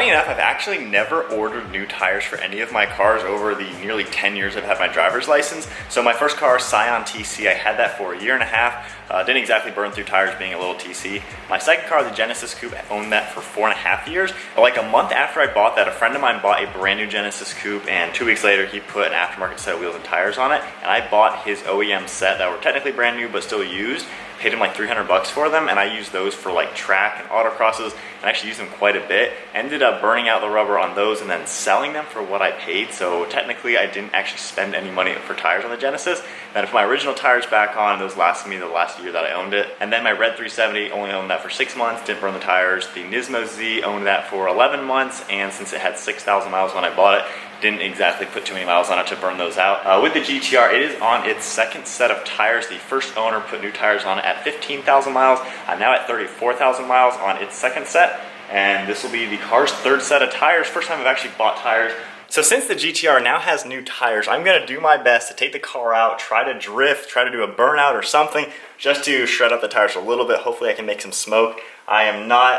Funny enough, I've actually never ordered new tires for any of my cars over the nearly 10 years I've had my driver's license. So my first car, Scion TC, I had that for a year and a half. Didn't exactly burn through tires being a little TC. My second car, the Genesis Coupe, I owned that for 4.5 years. But like a month after I bought that, a friend of mine bought a brand new Genesis Coupe, and 2 weeks later he put an aftermarket set of wheels and tires on it, and I bought his OEM set that were technically brand new but still used. Paid him like $300 for them, and I used those for like track and autocrosses, and actually used them quite a bit. Ended up burning out the rubber on those and then selling them for what I paid, so technically I didn't actually spend any money for tires on the Genesis. Then I put my original tires back on, those lasted me the last year that I owned it. And then my Red 370, only owned that for 6 months, didn't burn the tires. The Nismo Z, owned that for 11 months, and since it had 6,000 miles when I bought it, didn't exactly put too many miles on it to burn those out. With the GT-R, it is on its second set of tires. The first owner put new tires on it at 15,000 miles. I'm now at 34,000 miles on its second set, and this will be the car's third set of tires. First time I've actually bought tires. So since the GT-R now has new tires, I'm gonna do my best to take the car out, try to drift, try to do a burnout or something, just to shred up the tires a little bit. Hopefully I can make some smoke. I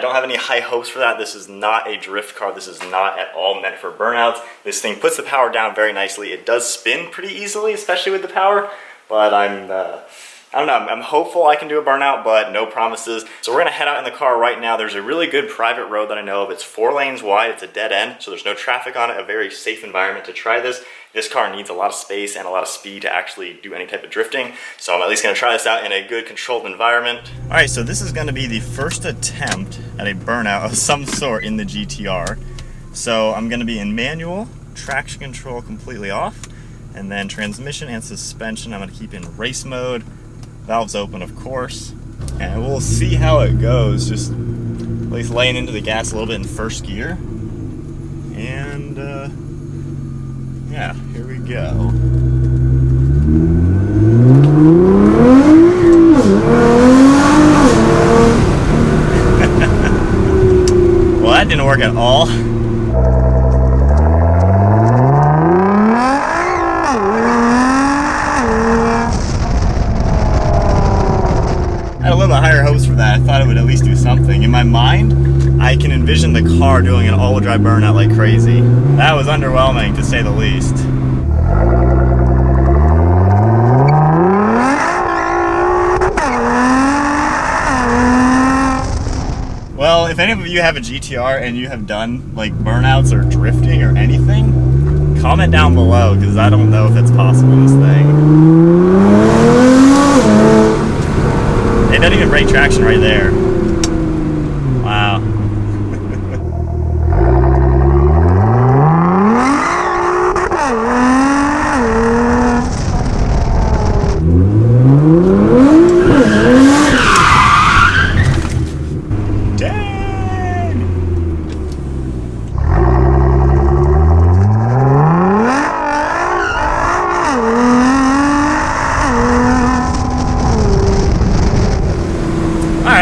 don't have any high hopes for that. This is not a drift car. This is not at all meant for burnouts. This thing puts the power down very nicely. It does spin pretty easily, especially with the power, but I don't know, I'm hopeful I can do a burnout, but no promises. So we're gonna head out in the car right now. There's a really good private road that I know of. It's 4 lanes wide, it's a dead end, so there's no traffic on it, a very safe environment to try this. This car needs a lot of space and a lot of speed to actually do any type of drifting, so I'm at least gonna try this out in a good controlled environment. All right, so this is gonna be the first attempt at a burnout of some sort in the GT-R. So I'm gonna be in manual, traction control completely off, and then transmission and suspension I'm gonna keep in race mode. Valves open, of course, and we'll see how it goes. Just at least laying into the gas a little bit in first gear, and yeah, here we go. Well, that didn't work at all. I had a little higher hopes for that. I thought it would at least do something. In my mind, I can envision the car doing an all-wheel drive burnout like crazy. That was underwhelming, to say the least. Well, if any of you have a GT-R and you have done like burnouts or drifting or anything, comment down below, because I don't know if it's possible in this thing. It doesn't even break traction right there. Wow.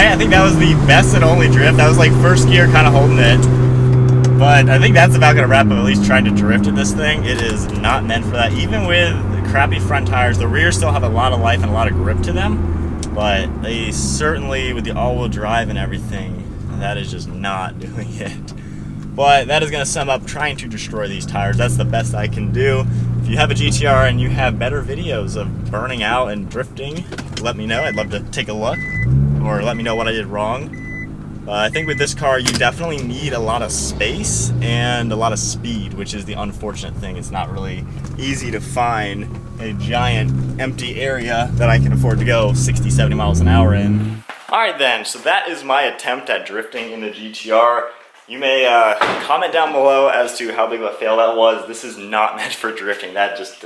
I think that was the best and only drift. That was like first gear kind of holding it. But I think that's about going to wrap up at least trying to drift at this thing. It is not meant for that. Even with crappy front tires, the rear still have a lot of life and a lot of grip to them. But they certainly, with the all-wheel drive and everything, that is just not doing it. But that is going to sum up trying to destroy these tires. That's the best I can do. If you have a GT-R and you have better videos of burning out and drifting, let me know. I'd love to take a look. Or let me know what I did wrong. I think with this car you definitely need a lot of space and a lot of speed, which is the unfortunate thing. It's not really easy to find a giant empty area that I can afford to go 60, 70 miles an hour in. Alright then, so that is my attempt at drifting in the GT-R. You may comment down below as to how big of a fail that was. This is not meant for drifting. That just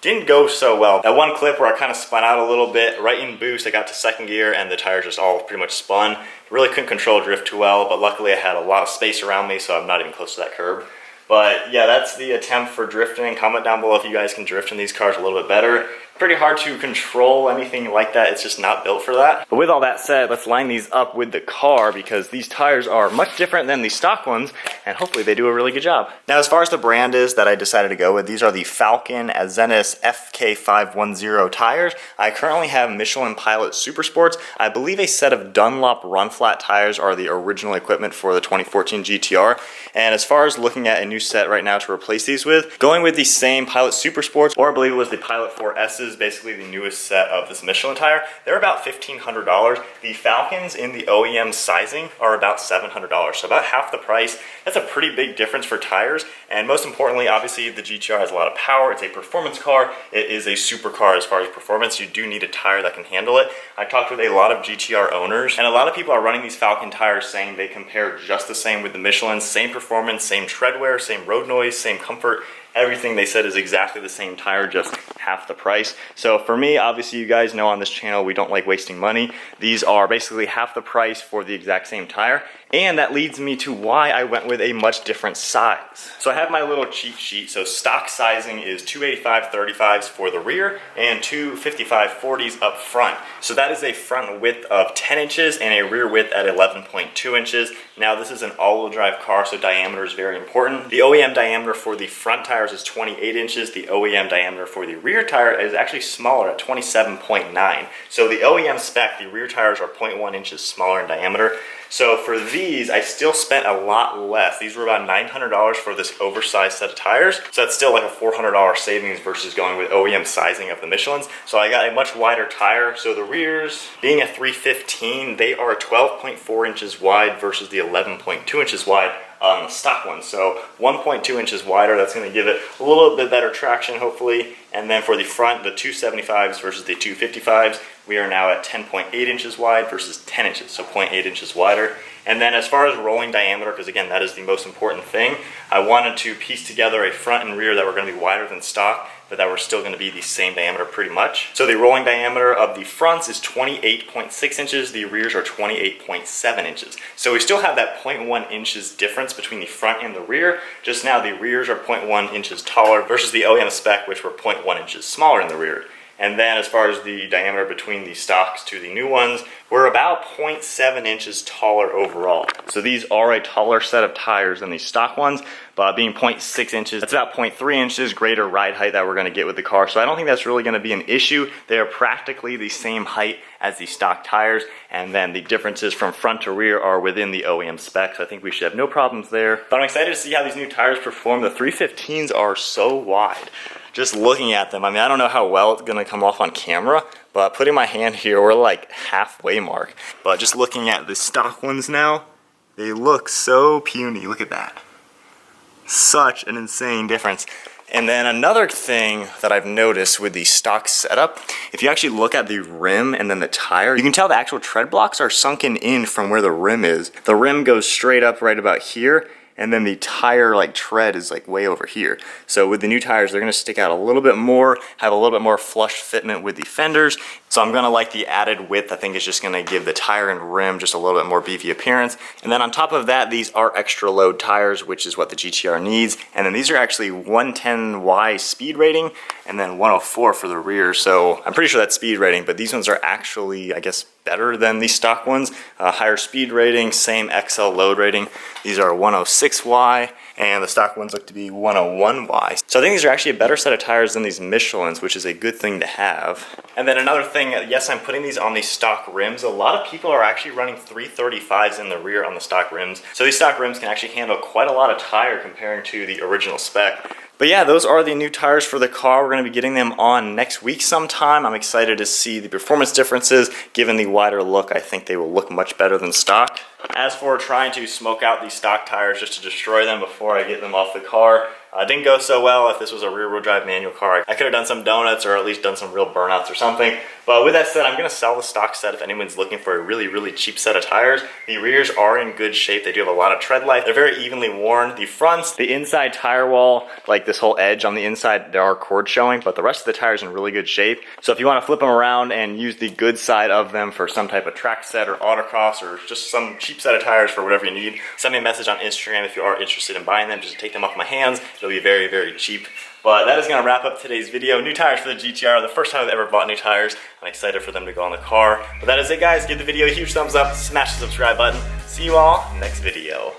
didn't go so well. That one clip where I kind of spun out a little bit, right in boost, I got to second gear and the tires just all pretty much spun. Really couldn't control drift too well, but luckily I had a lot of space around me, so I'm not even close to that curb. But yeah, that's the attempt for drifting. Comment down below if you guys can drift in these cars a little bit better. pretty hard to control anything like that. It's just not built for that. But with all that said, let's line these up with the car because these tires are much different than the stock ones, and hopefully they do a really good job. Now, as far as the brand is that I decided to go with, these are the Falken Azenis FK510 tires. I currently have Michelin Pilot Super Sports. I believe a set of Dunlop run flat tires are the original equipment for the 2014 GT-R. And as far as looking at a new set right now to replace these with, going with the same Pilot Super Sports, or I believe it was the Pilot 4S's, basically the newest set of this Michelin tire, they're about $1,500. The Falcons in the OEM sizing are about $700, so about half the price. That's a pretty big difference for tires, and most importantly, obviously the GT-R has a lot of power. It's a performance car. It is a supercar as far as performance. You do need a tire that can handle it. I talked with a lot of GT-R owners, and a lot of people are running these Falken tires saying they compare just the same with the Michelin, same performance, same tread wear, same road noise, same comfort. Everything they said is exactly the same tire, just half the price. So for me, obviously you guys know on this channel we don't like wasting money. These are basically half the price for the exact same tire. And that leads me to why I went with a much different size. So I have my little cheat sheet. So stock sizing is 285/35s for the rear and 255/40s up front. So that is a front width of 10 inches and a rear width at 11.2 inches. Now this is an all-wheel drive car, so diameter is very important. The OEM diameter for the front tires is 28 inches. The OEM diameter for the rear tire is actually smaller at 27.9. So the OEM spec, the rear tires are 0.1 inches smaller in diameter. So for these, I still spent a lot less. These were about $900 for this oversized set of tires. So that's still like a $400 savings versus going with OEM sizing of the Michelins. So I got a much wider tire. So the rears, being a 315, they are 12.4 inches wide versus the 11.2 inches wide on the stock one. So 1.2 inches wider, that's gonna give it a little bit better traction, hopefully. And then for the front, the 275s versus the 255s, we are now at 10.8 inches wide versus 10 inches, so 0.8 inches wider. And then as far as rolling diameter, because again, that is the most important thing, I wanted to piece together a front and rear that were gonna be wider than stock, but that were still gonna be the same diameter pretty much. So the rolling diameter of the fronts is 28.6 inches, the rears are 28.7 inches. So we still have that 0.1 inches difference between the front and the rear, just now the rears are 0.1 inches taller versus the OEM spec, which were 0.1 inches smaller in the rear. And then as far as the diameter between the stocks to the new ones, we're about 0.7 inches taller overall. So these are a taller set of tires than the stock ones, but being 0.6 inches, that's about 0.3 inches greater ride height that we're gonna get with the car. So I don't think that's really gonna be an issue. They are practically the same height as the stock tires, and then the differences from front to rear are within the OEM specs. So I think we should have no problems there. But I'm excited to see how these new tires perform. The 315s are so wide. Just looking at them, I mean, I don't know how well it's gonna come off on camera, but putting my hand here, we're like halfway mark. But just looking at the stock ones now, they look so puny. Look at that. Such an insane difference. And then another thing that I've noticed with the stock setup, if you actually look at the rim and then the tire, you can tell the actual tread blocks are sunken in from where the rim is. The rim goes straight up right about here, and then the tire like tread is like way over here. So with the new tires, they're gonna stick out a little bit more, have a little bit more flush fitment with the fenders. So I'm gonna like the added width. I think it's just gonna give the tire and rim just a little bit more beefy appearance. And then on top of that, these are extra load tires, which is what the GT-R needs. And then these are actually 110Y speed rating and then 104 for the rear. So I'm pretty sure that's speed rating, but these ones are actually, I guess, better than the stock ones. Higher speed rating, same XL load rating. These are 106Y, and the stock ones look to be 101Y. So I think these are actually a better set of tires than these Michelins, which is a good thing to have. And then another thing, yes, I'm putting these on the stock rims. A lot of people are actually running 335s in the rear on the stock rims. So these stock rims can actually handle quite a lot of tire comparing to the original spec. But yeah, those are the new tires for the car. We're gonna be getting them on next week sometime. I'm excited to see the performance differences. Given the wider look, I think they will look much better than stock. As for trying to smoke out these stock tires just to destroy them before I get them off the car, didn't go so well. If this was a rear-wheel drive manual car, I could have done some donuts or at least done some real burnouts or something. But with that said, I'm gonna sell the stock set if anyone's looking for a really, really cheap set of tires. The rears are in good shape. They do have a lot of tread life. They're very evenly worn. The fronts, the inside tire wall, like this whole edge on the inside, there are cords showing, but the rest of the tires are in really good shape. So if you wanna flip them around and use the good side of them for some type of track set or autocross or just some cheap set of tires for whatever you need, send me a message on Instagram if you are interested in buying them. Just take them off my hands. It'll be very, very cheap. But that is gonna wrap up today's video. New tires for the GT-R, the first time I've ever bought new tires. I'm excited for them to go on the car. But that is it, guys. Give the video a huge thumbs up, smash the subscribe button. See you all next video.